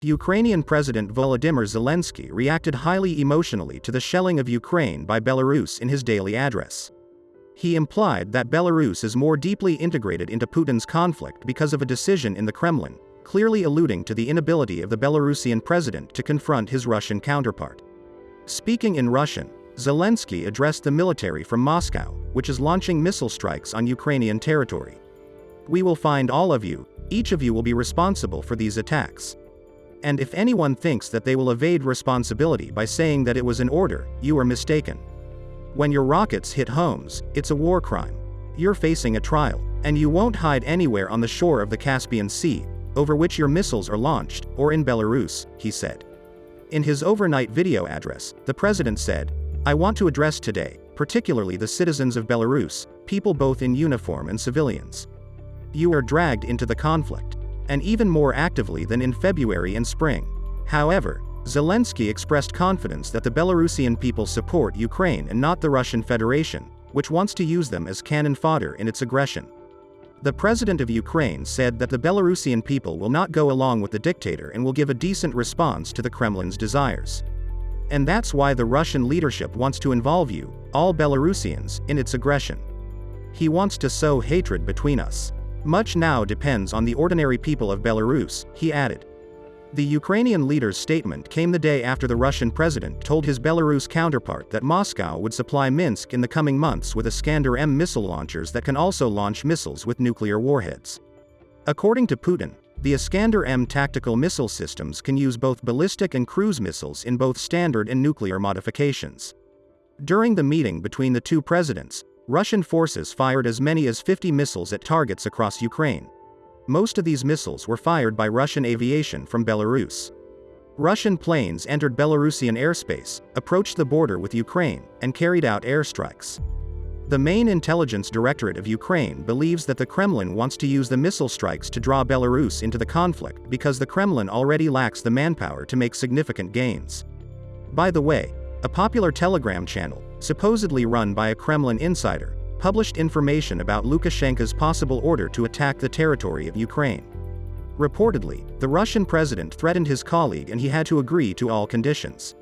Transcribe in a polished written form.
Ukrainian President Volodymyr Zelensky reacted highly emotionally to the shelling of Ukraine by Belarus in his daily address. He implied that Belarus is more deeply integrated into Putin's conflict because of a decision in the Kremlin, clearly alluding to the inability of the Belarusian president to confront his Russian counterpart. Speaking in Russian, Zelensky addressed the military from Moscow, which is launching missile strikes on Ukrainian territory. "We will find all of you, each of you will be responsible for these attacks. And if anyone thinks that they will evade responsibility by saying that it was an order, you are mistaken. When your rockets hit homes, it's a war crime. You're facing a trial, and you won't hide anywhere on the shore of the Caspian Sea, over which your missiles are launched, or in Belarus," he said. In his overnight video address, the president said, "I want to address today, particularly the citizens of Belarus, people both in uniform and civilians. You are dragged into the conflict, and even more actively than in February and spring." However, Zelensky expressed confidence that the Belarusian people support Ukraine and not the Russian Federation, which wants to use them as cannon fodder in its aggression. The president of Ukraine said that the Belarusian people will not go along with the dictator and will give a decent response to the Kremlin's desires. "And that's why the Russian leadership wants to involve you, all Belarusians, in its aggression. He wants to sow hatred between us. Much now depends on the ordinary people of Belarus," he added. The Ukrainian leader's statement came the day after the Russian president told his Belarus counterpart that Moscow would supply Minsk in the coming months with Iskander-M missile launchers that can also launch missiles with nuclear warheads. According to Putin, the Iskander-M tactical missile systems can use both ballistic and cruise missiles in both standard and nuclear modifications. During the meeting between the two presidents, Russian forces fired as many as 50 missiles at targets across Ukraine. Most of these missiles were fired by Russian aviation from Belarus. Russian planes entered Belarusian airspace, approached the border with Ukraine, and carried out airstrikes. The main intelligence directorate of Ukraine believes that the Kremlin wants to use the missile strikes to draw Belarus into the conflict because the Kremlin already lacks the manpower to make significant gains. By the way, a popular Telegram channel, supposedly run by a Kremlin insider, published information about Lukashenko's possible order to attack the territory of Ukraine. Reportedly, the Russian president threatened his colleague and he had to agree to all conditions.